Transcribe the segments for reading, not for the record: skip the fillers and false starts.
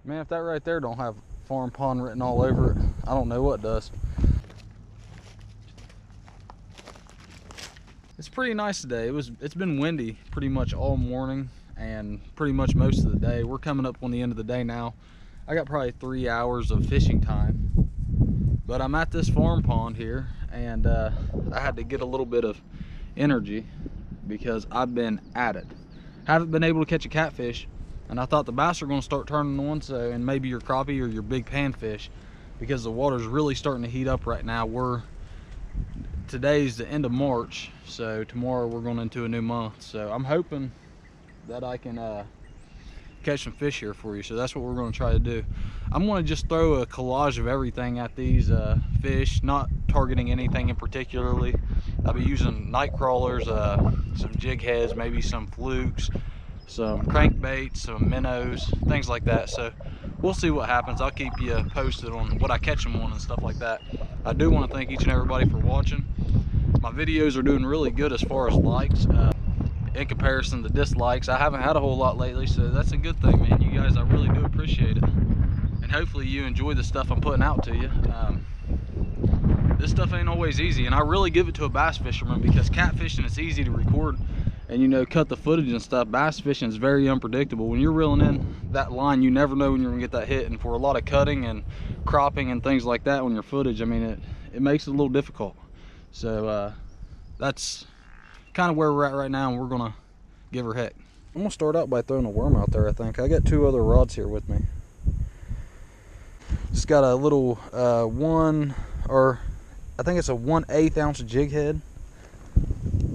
Man, if that right there don't have farm pond written all over it, I don't know what does. It's pretty nice today. It's been windy pretty much all morning and pretty much most of the day. We're coming up on the end of the day now. I got probably 3 hours of fishing time, but I'm at this farm pond here, and I had to get a little bit of energy because I've been at it. Haven't been able to catch a catfish, and I thought the bass are going to start turning on, so, and maybe your crappie or your big panfish, because the water's really starting to heat up right now. Today's the end of March, so tomorrow we're going into a new month. So I'm hoping that I can catch some fish here for you. So that's what we're going to try to do. I'm going to just throw a collage of everything at these fish, not targeting anything in particularly. I'll be using night crawlers, some jig heads, maybe some flukes, some crankbaits, some minnows, things like that. So we'll see what happens. I'll keep you posted on what I catch them on and stuff like that. I do want to thank each and everybody for watching. My videos are doing really good as far as likes. In comparison to dislikes, I haven't had a whole lot lately, so that's a good thing, man. You guys, I really do appreciate it. And hopefully you enjoy the stuff I'm putting out to you. This stuff ain't always easy, and I really give it to a bass fisherman, because catfishing, it's easy to record and, you know, cut the footage and stuff. Bass fishing is very unpredictable. When you're reeling in that line, you never know when you're gonna get that hit, and for a lot of cutting and cropping and things like that on your footage, I mean, it makes it a little difficult. So that's kind of where we're at right now, and we're gonna give her heck. I'm gonna start out by throwing a worm out there. I think I got 2 other rods here with me. Just got a little I think it's a 1/8 ounce jig head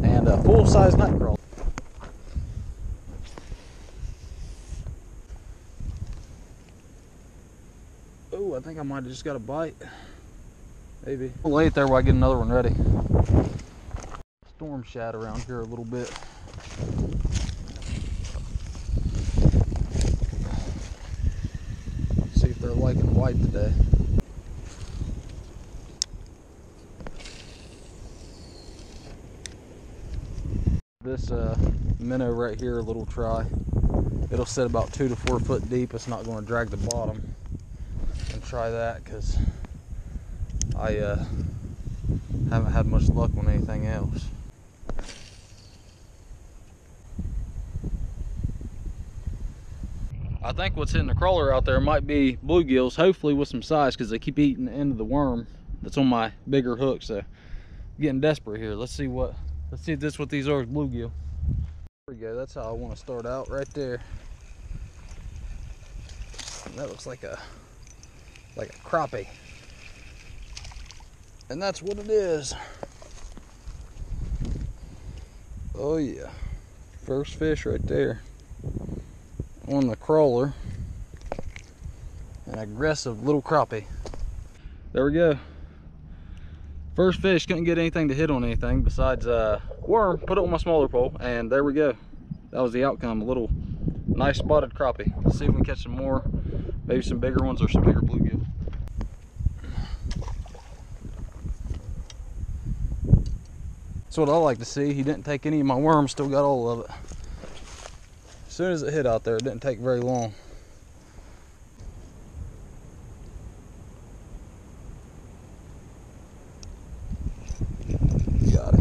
and a full-size night crawler. Oh, I think I might have just got a bite. Maybe. I'll lay it there while I get another one ready. Storm shad around here a little bit. See if they're liking white today. This minnow right here, a little try. It'll sit about 2 to 4 foot deep. It's not going to drag the bottom. And try that, because I haven't had much luck on anything else. I think what's hitting the crawler out there might be bluegills, hopefully with some size, because they keep eating the end of the worm that's on my bigger hook. So I'm getting desperate here. Let's see if this what these are is bluegill. There we go. That's how I want to start out, right there. And that looks like a crappie. And that's what it is. Oh yeah. First fish right there on the crawler. An aggressive little crappie. There we go. First fish. Couldn't get anything to hit on anything besides worm. Put it on my smaller pole, and there we go. That was the outcome. A little nice spotted crappie. Let's see if we can catch some more. Maybe some bigger ones or some bigger bluegill. That's what I like to see. He didn't take any of my worms, still got all of it. As soon as it hit out there, it didn't take very long. Got it.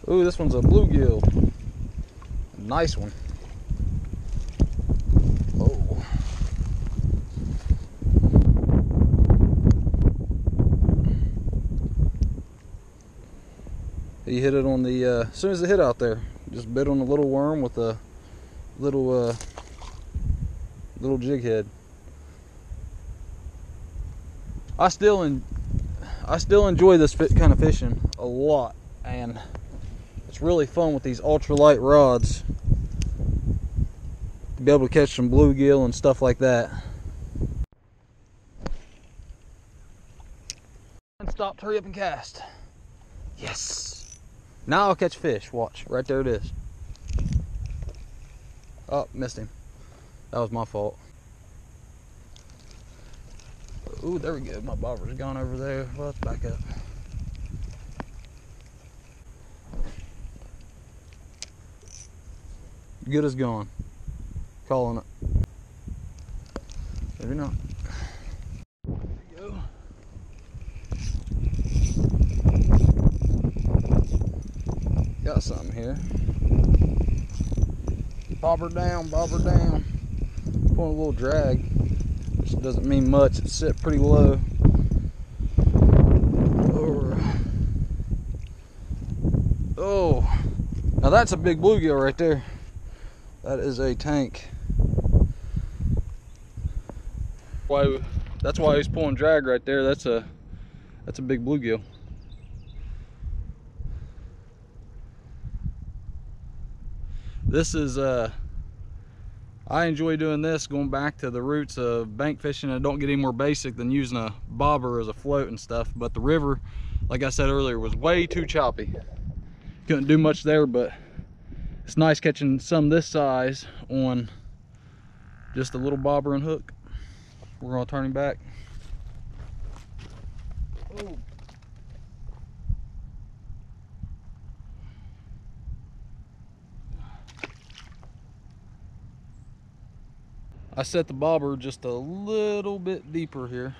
Ooh, this one's a bluegill. A nice one. Oh. He hit it on the, as soon as it hit out there, just bit on a little worm with a little, little jig head. I still enjoy this kind of fishing a lot, and it's really fun with these ultralight rods to be able to catch some bluegill and stuff like that. And stopped, hurry up and cast. Yes. Now I'll catch fish. Watch, right there it is. Oh, missed him. That was my fault. Ooh, there we go. My bobber's gone over there. Well, let's back up. Good as gone. Calling it. Maybe not. There you go. Got something here. Bobber down, bobber down. Pulling a little drag, which doesn't mean much. It's set pretty low. Oh, now that's a big bluegill right there. That is a tank. That's why he's pulling drag right there. That's a big bluegill. This is I enjoy doing this, going back to the roots of bank fishing. I don't get any more basic than using a bobber as a float and stuff, but the river, like I said earlier, was way too choppy. Couldn't do much there, but it's nice catching some this size on just a little bobber and hook. We're gonna turn him back. Oh. I set the bobber just a little bit deeper here,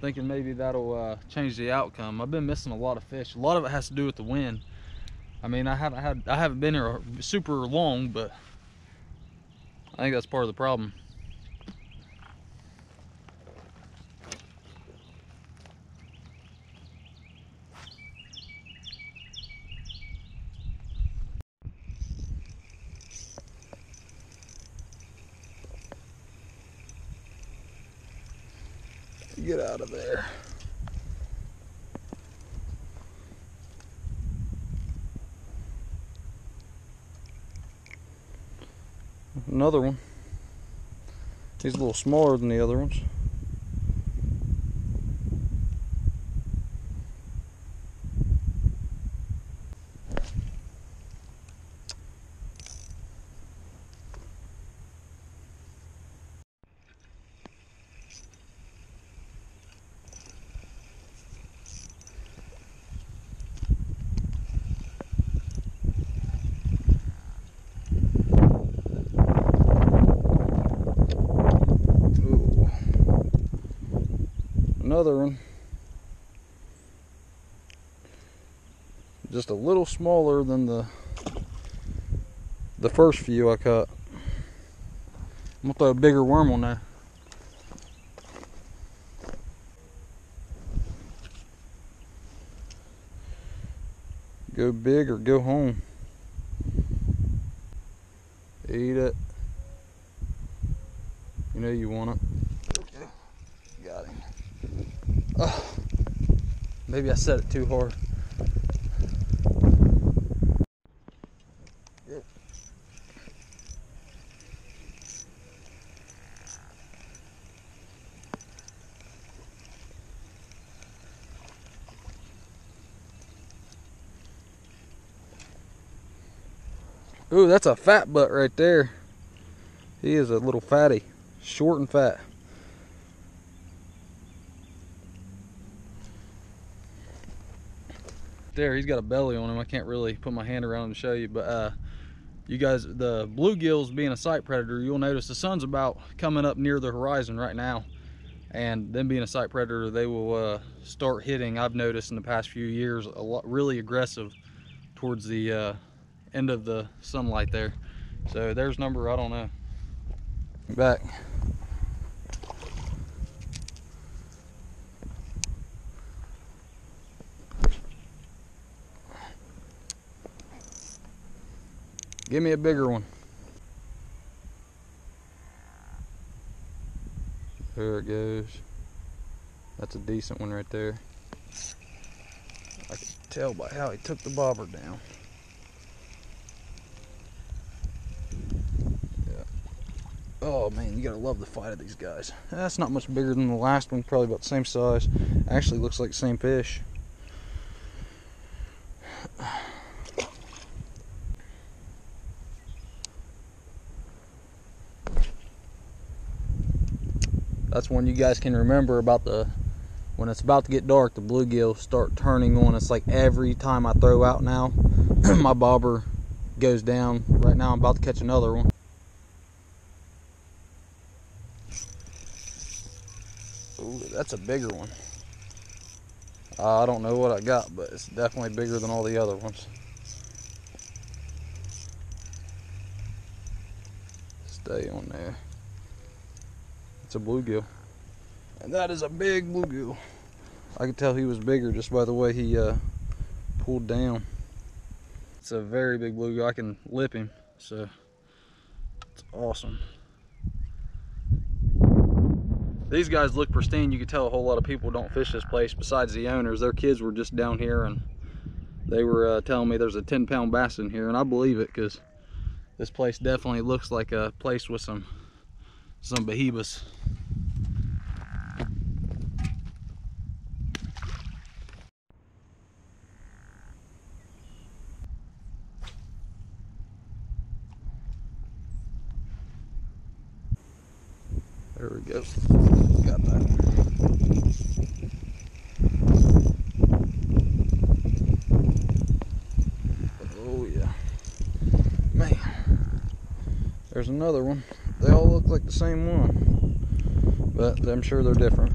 thinking maybe that'll change the outcome. I've been missing a lot of fish. A lot of it has to do with the wind. I mean, I haven't been here super long, but I think that's part of the problem. Get out of there. Another one. He's a little smaller than the other ones. Another one, just a little smaller than the first few I caught. I'm gonna throw a bigger worm on there. Go big or go home. Eat it. You know you want it. Okay. Got him. Oh, maybe I set it too hard. Yep. Ooh, that's a fat butt right there. He is a little fatty, short and fat. There, he's got a belly on him. I can't really put my hand around him to show you, but you guys, the bluegills being a sight predator, you'll notice the sun's about coming up near the horizon right now, and them being a sight predator, they will start hitting, I've noticed in the past few years, a lot really aggressive towards the end of the sunlight there. So there's number, I don't know. Back. Give me a bigger one. There it goes. That's a decent one right there. I can tell by how he took the bobber down. Yeah. Oh man, you gotta love the fight of these guys. That's not much bigger than the last one, probably about the same size. Actually looks like the same fish. That's one you guys can remember about when it's about to get dark, the bluegill start turning on. It's like every time I throw out now, my bobber goes down. Right now I'm about to catch another one. Ooh, that's a bigger one. I don't know what I got, but it's definitely bigger than all the other ones. Stay on there. It's a bluegill. And that is a big bluegill. I could tell he was bigger just by the way he pulled down. It's a very big bluegill. I can lip him, so it's awesome. These guys look pristine. You can tell a whole lot of people don't fish this place besides the owners. Their kids were just down here and they were telling me there's a 10-pound bass in here, and I believe it because this place definitely looks like a place with some behemoths. There we go. Got that. Oh yeah. Man. There's another one. They all look like the same one, but I'm sure they're different.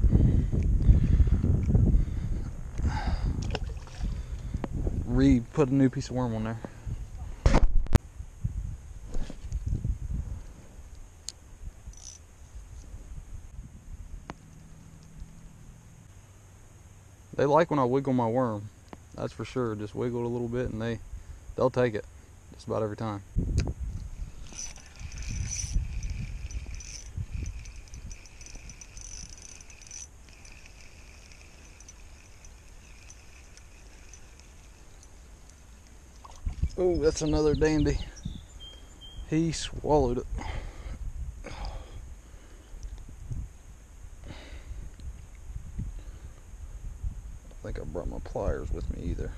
Put a new piece of worm on there. They like when I wiggle my worm, that's for sure. Just wiggle it a little bit and they'll take it just about every time. Oh, that's another dandy. He swallowed it. I think I brought my pliers with me either.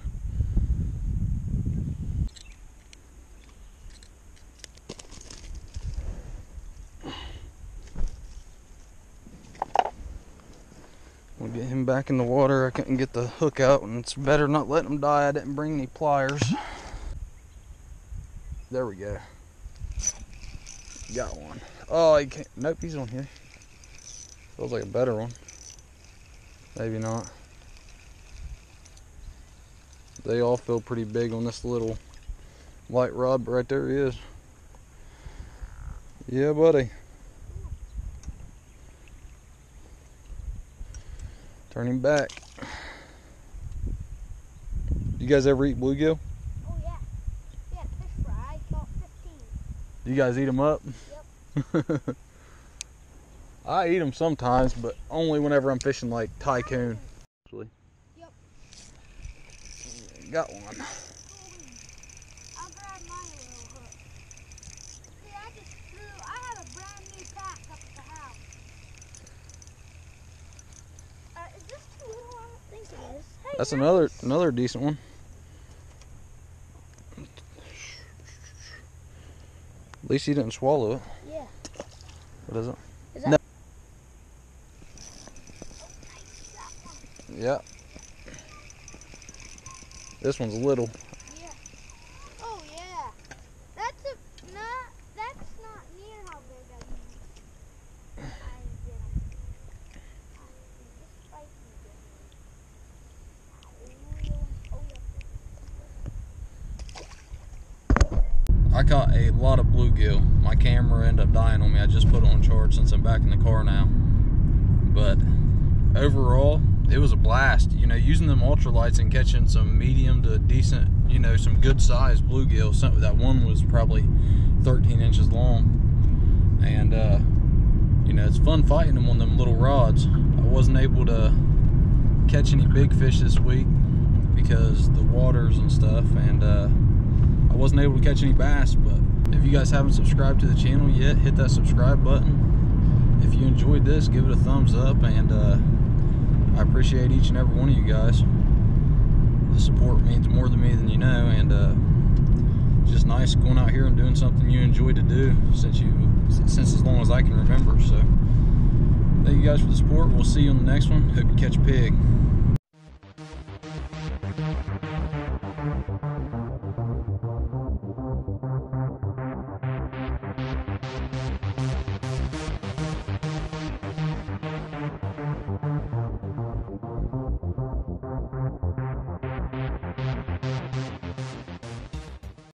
We'll get him back in the water. I couldn't get the hook out, and it's better not letting him die. I didn't bring any pliers. There we go. Got one. Oh, he can't. Nope, he's on here. Feels like a better one. Maybe not. They all feel pretty big on this little light rod, but right there he is. Yeah, buddy. Turn him back. You guys ever eat bluegill? Oh yeah. Yeah, fish fry, caught 15. You guys eat them up? Yep. I eat them sometimes, but only whenever I'm fishing like tycoon. Actually. Yep. Got one. I'll grab my little hook. See, I have a brand new pack up at the house. Is this too little? I don't think it is. Hey, That's another decent one. At least he didn't swallow it. Yeah. What is it? Is that? No. Oh, nice. That one. Yeah. This one's little. Yeah. Oh yeah. That's not near how big I did. I caught a lot of bluegill. My camera ended up dying on me. I just put it on charge since I'm back in the car now. But overall, it was a blast. You know, using them ultralights and catching some medium to decent, you know, some good sized bluegill. That one was probably 13 inches long. And, you know, it's fun fighting them on them little rods. I wasn't able to catch any big fish this week because the waters and stuff, and I wasn't able to catch any bass. But if you guys haven't subscribed to the channel yet, hit that subscribe button. If you enjoyed this, give it a thumbs up, and I appreciate each and every one of you guys. The support means more to me than you know, and it's just nice going out here and doing something you enjoy to do since as long as I can remember. So thank you guys for the support. We'll see you on the next one. Hope you catch a pig.